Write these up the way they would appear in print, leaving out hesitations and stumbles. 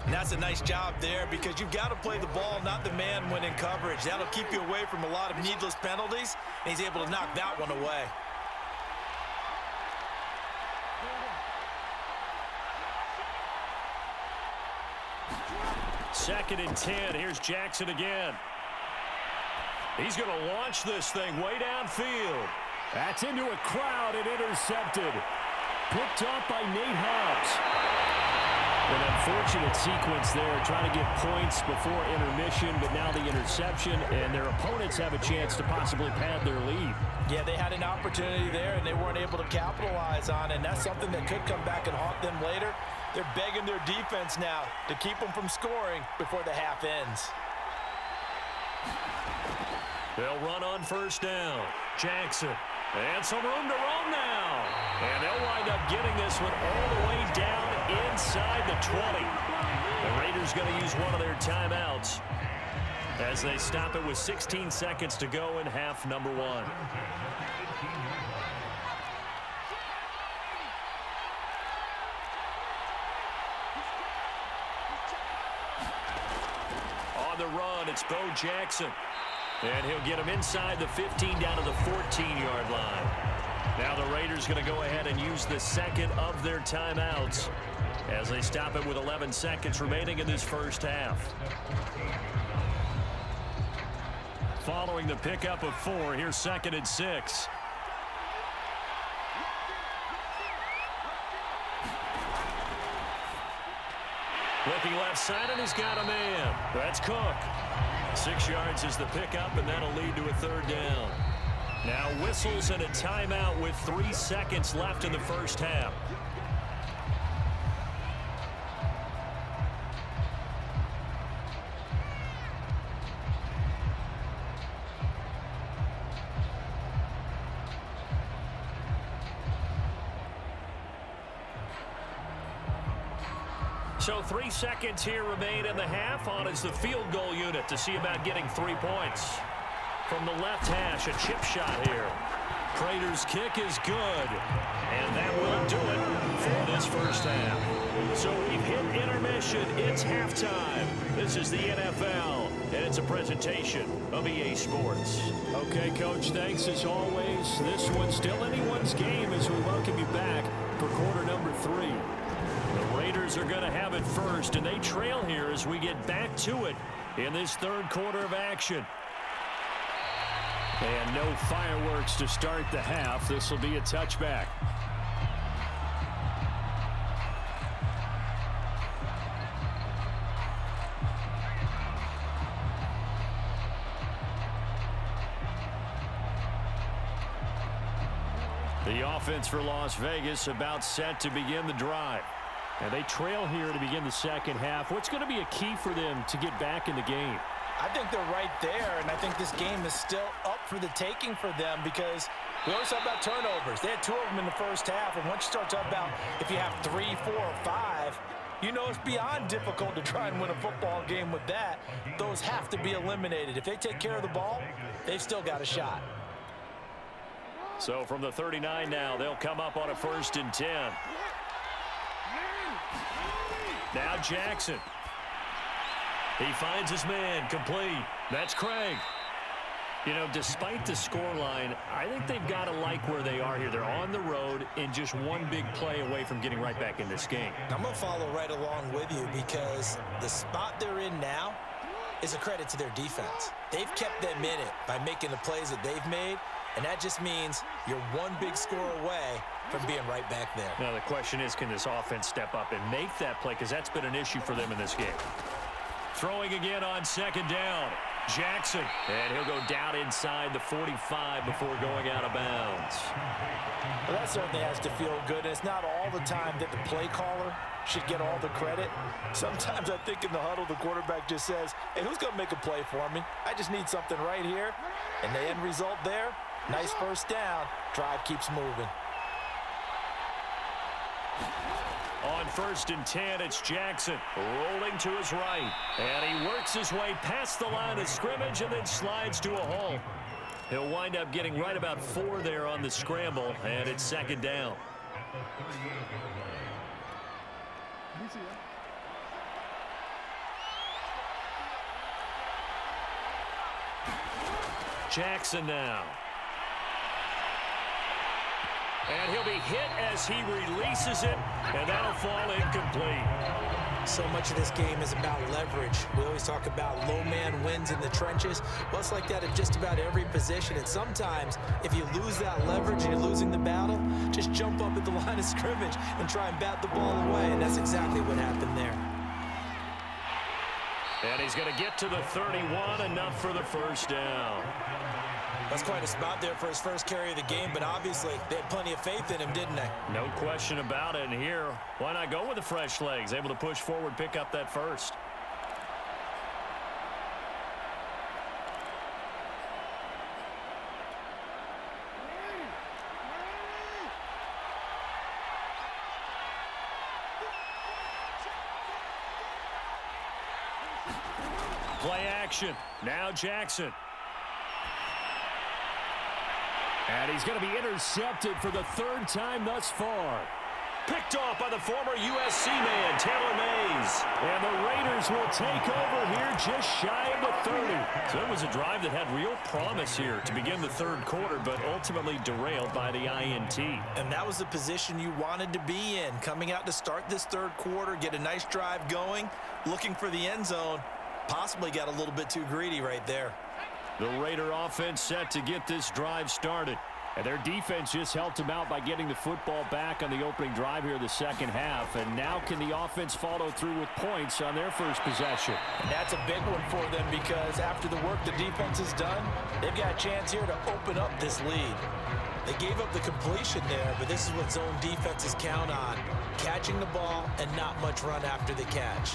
And that's a nice job there because you've got to play the ball, not the man when in coverage. That'll keep you away from a lot of needless penalties, and he's able to knock that one away. Second and 10. Here's Jackson again. He's going to launch this thing way downfield. That's into a crowd and intercepted. Picked off by Nate Hobbs. An unfortunate sequence there, trying to get points before intermission, but now the interception, and their opponents have a chance to possibly pad their lead. Yeah, they had an opportunity there, and they weren't able to capitalize on it, and that's something that could come back and haunt them later. They're begging their defense now to keep them from scoring before the half ends. They'll run on first down. Jackson. And some room to roam now. And they'll wind up getting this one all the way down inside the 20. The Raiders going to use one of their timeouts as they stop it with 16 seconds to go in half number one. On the run, it's Bo Jackson. And he'll get him inside the 15 down to the 14-yard line. Now the Raiders going to go ahead and use the second of their timeouts as they stop it with 11 seconds remaining in this first half. Following the pickup of 4, here's second and 6. Looking left side, and he's got a man. That's Cook. 6 yards is the pickup, and that'll lead to a third down. Now whistles and a timeout with 3 seconds left in the first half. So 3 seconds here remain in the half. On is the field goal unit to see about getting 3 points. From the left hash, a chip shot here. Prater's kick is good. And that will do it for this first half. So we've hit intermission. It's halftime. This is the NFL, and it's a presentation of EA Sports. Okay, Coach, thanks as always. This one's still anyone's game as we welcome you back for quarter number 3. The Raiders are going to have it first, and they trail here as we get back to it in this third quarter of action. And no fireworks to start the half. This will be a touchback. The offense for Las Vegas about set to begin the drive. And they trail here to begin the second half. What's going to be a key for them to get back in the game? I think they're right there, and I think this game is still up for the taking for them because we always talk about turnovers. They had 2 of them in the first half, and once you start talking about if you have 3, 4, or 5, you know it's beyond difficult to try and win a football game with that. Those have to be eliminated. If they take care of the ball, they've still got a shot. So from the 39 now, they'll come up on a 1st and 10. Now Jackson. He finds his man, complete. That's Craig. You know, despite the scoreline, I think they've got to like where they are here. They're on the road and just one big play away from getting right back in this game. I'm going to follow right along with you because the spot they're in now is a credit to their defense. They've kept them in it by making the plays that they've made, and that just means you're one big score away from being right back there. Now the question is, can this offense step up and make that play? Because that's been an issue for them in this game. Throwing again on second down. Jackson. And he'll go down inside the 45 before going out of bounds. Well, that certainly has to feel good. And it's not all the time that the play caller should get all the credit. Sometimes I think in the huddle, the quarterback just says, hey, who's going to make a play for me? I just need something right here. And the end result there, nice first down. Drive keeps moving. On 1st and 10, it's Jackson rolling to his right. And he works his way past the line of scrimmage and then slides to a hole. He'll wind up getting right about 4 there on the scramble, and it's second down. Jackson now. And he'll be hit as he releases it, and that'll fall incomplete. So much of this game is about leverage. We always talk about low man wins in the trenches. Well, it's like that at just about every position. And sometimes, if you lose that leverage and you're losing the battle, just jump up at the line of scrimmage and try and bat the ball away. And that's exactly what happened there. And he's going to get to the 31, enough for the first down. That's quite a spot there for his first carry of the game, but obviously they had plenty of faith in him, didn't they? No question about it. And here, why not go with the fresh legs? Able to push forward, pick up that first. Play action. Now Jackson. And he's going to be intercepted for the third time thus far. Picked off by the former USC man, Taylor Mays. And the Raiders will take over here just shy of the 30. So it was a drive that had real promise here to begin the third quarter, but ultimately derailed by the INT. And that was the position you wanted to be in. Coming out to start this third quarter, get a nice drive going, looking for the end zone. Possibly got a little bit too greedy right there. The Raider offense set to get this drive started. And their defense just helped them out by getting the football back on the opening drive here in the second half. And now can the offense follow through with points on their first possession? And that's a big one for them because after the work the defense has done, they've got a chance here to open up this lead. They gave up the completion there, but this is what zone defenses count on. Catching the ball and not much run after the catch.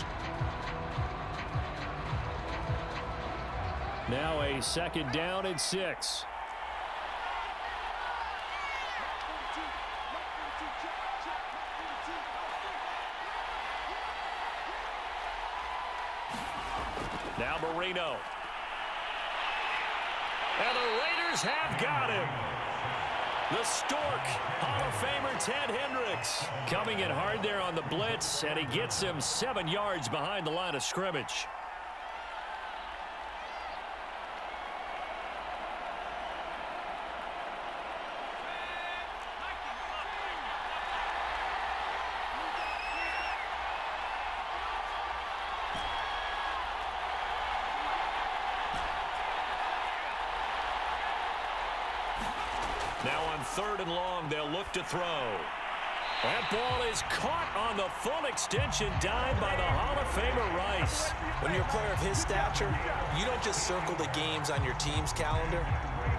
Now a second down and 6. Now Marino. And the Raiders have got him. The Stork, Hall of Famer Ted Hendricks, coming in hard there on the blitz, and he gets him 7 yards behind the line of scrimmage. Now on 3rd and long, they'll look to throw. That ball is caught on the full extension dive by the Hall of Famer Rice. When you're a player of his stature, you don't just circle the games on your team's calendar.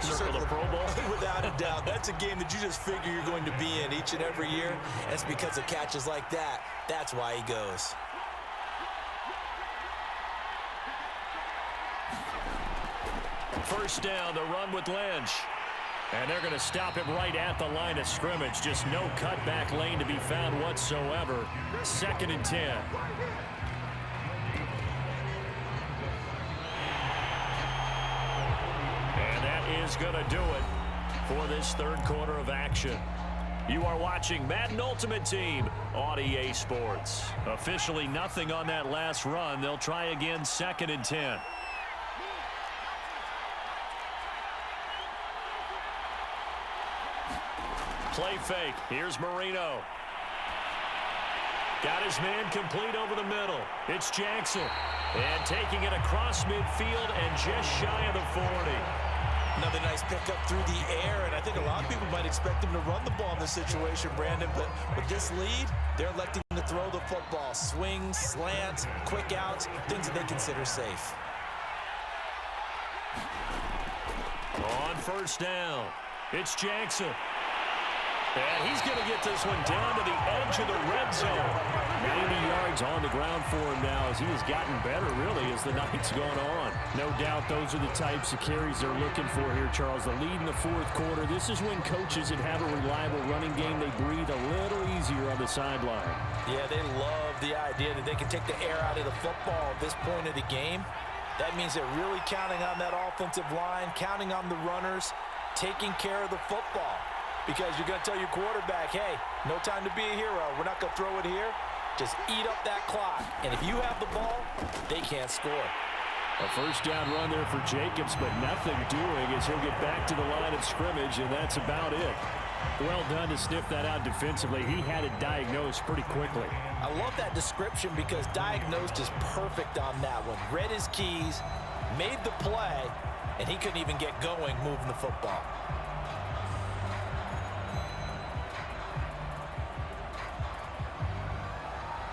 You Circle the Pro Bowl? Without a doubt. That's a game that you just figure you're going to be in each and every year. And it's because of catches like that. That's why he goes. First down, the run with Lynch. And they're going to stop him right at the line of scrimmage. Just no cutback lane to be found whatsoever. 2nd and 10. And that is going to do it for this third quarter of action. You are watching Madden Ultimate Team on EA Sports. Officially nothing on that last run. They'll try again 2nd and 10. Play fake. Here's Marino. Got his man complete over the middle. It's Jackson. And taking it across midfield and just shy of the 40. Another nice pickup through the air, and I think a lot of people might expect him to run the ball in this situation, Brandon, but with this lead, they're electing to throw the football. Swings, slants, quick outs, things that they consider safe. On first down, it's Jackson. And he's going to get this one down to the edge of the red zone. 90 yards on the ground for him now as he has gotten better, really, as the night's gone on. No doubt those are the types of carries they're looking for here, Charles. The lead in the fourth quarter. This is when coaches that have a reliable running game, they breathe a little easier on the sideline. Yeah, they love the idea that they can take the air out of the football at this point of the game. That means they're really counting on that offensive line, counting on the runners, taking care of the football. Because you're going to tell your quarterback, hey, no time to be a hero. We're not going to throw it here. Just eat up that clock. And if you have the ball, they can't score. A first down run there for Jacobs, but nothing doing as he'll get back to the line of scrimmage, and that's about it. Well done to sniff that out defensively. He had it diagnosed pretty quickly. I love that description because diagnosed is perfect on that one. Read his keys, made the play, and he couldn't even get going moving the football.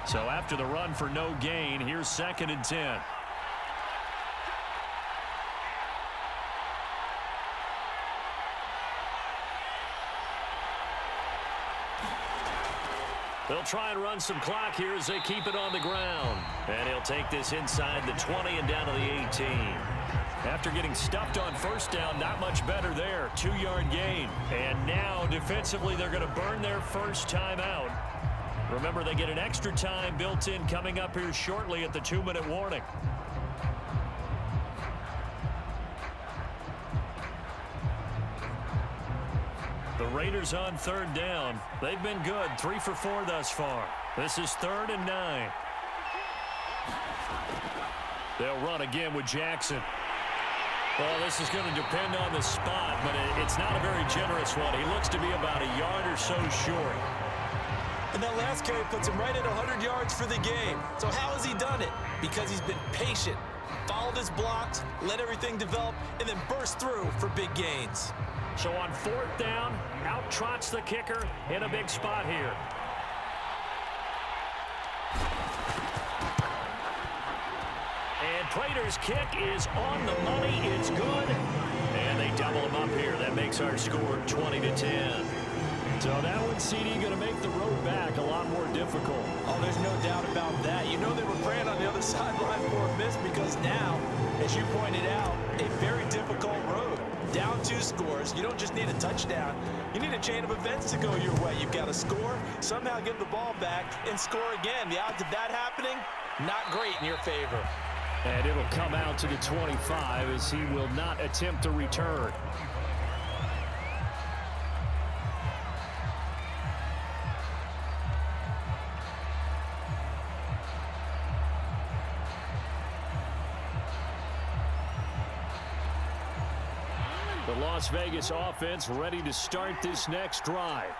So after the run for no gain, here's 2nd and 10. They'll try and run some clock here as they keep it on the ground. And he'll take this inside the 20 and down to the 18. After getting stuffed on first down, not much better there. 2-yard gain. And now defensively they're going to burn their first time out. Remember, they get an extra time built in coming up here shortly at the 2-minute warning. The Raiders on 3rd down. They've been good, 3 for 4 thus far. This is 3rd and 9. They'll run again with Jackson. Well, this is going to depend on the spot, but it's not a very generous one. He looks to be about a yard or so short. And that last carry puts him right at 100 yards for the game. So how has he done it? Because he's been patient, followed his blocks, let everything develop, and then burst through for big gains. So on 4th down, out trots the kicker in a big spot here. And Prater's kick is on the money. It's good. And they double him up here. That makes our score 20-10. So that one, CD, going to make the road back a lot more difficult. Oh, there's no doubt about that. You know they were praying on the other sideline for a miss because now, as you pointed out, a very difficult road. Down 2 scores. You don't just need a touchdown. You need a chain of events to go your way. You've got to score, somehow give the ball back, and score again. The odds of that happening, not great in your favor. And it'll come out to the 25 as he will not attempt to return. The Las Vegas offense ready to start this next drive.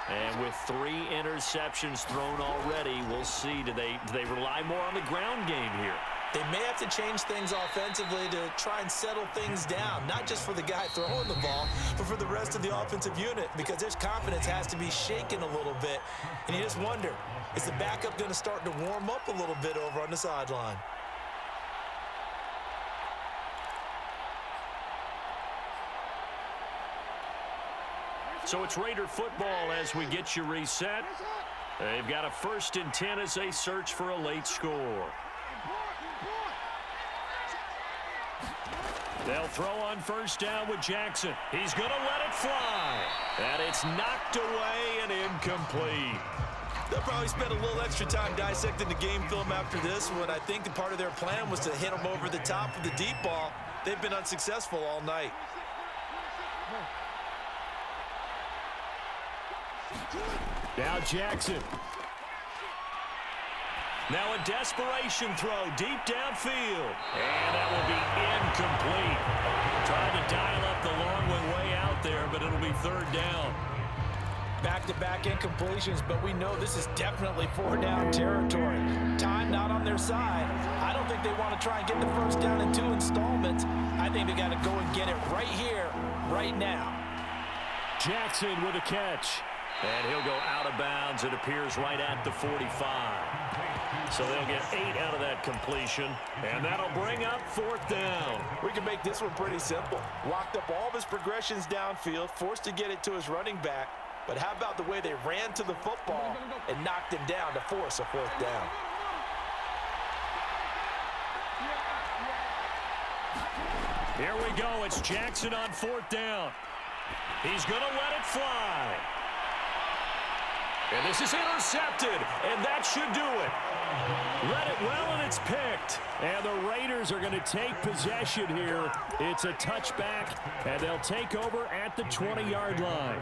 And with 3 interceptions thrown already, we'll see. Do they rely more on the ground game here? They may have to change things offensively to try and settle things down, not just for the guy throwing the ball, but for the rest of the offensive unit, because his confidence has to be shaken a little bit. And you just wonder, is the backup going to start to warm up a little bit over on the sideline? So it's Raider football as we get you reset. They've got a 1st and 10 as they search for a late score. They'll throw on 1st down with Jackson. He's going to let it fly. And it's knocked away and incomplete. They'll probably spend a little extra time dissecting the game film after this one. I think the part of their plan was to hit them over the top of the deep ball. They've been unsuccessful all night. Now Jackson. Now a desperation throw deep downfield. And that will be incomplete. Trying to dial up the long way out there, but it'll be 3rd down. Back-to-back incompletions, but we know this is definitely 4-down territory. Time not on their side. I don't think they want to try and get the 1st down in 2 installments. I think they got to go and get it right here, right now. Jackson with a catch. And he'll go out of bounds, it appears, right at the 45. So they'll get 8 out of that completion, and that'll bring up 4th down. We can make this one pretty simple. Locked up all of his progressions downfield, forced to get it to his running back. But how about the way they ran to the football and knocked him down to force a 4th down? Here we go. It's Jackson on 4th down. He's going to let it fly. And this is intercepted, and that should do it. Read it well, and it's picked. And the Raiders are going to take possession here. It's a touchback, and they'll take over at the 20-yard line.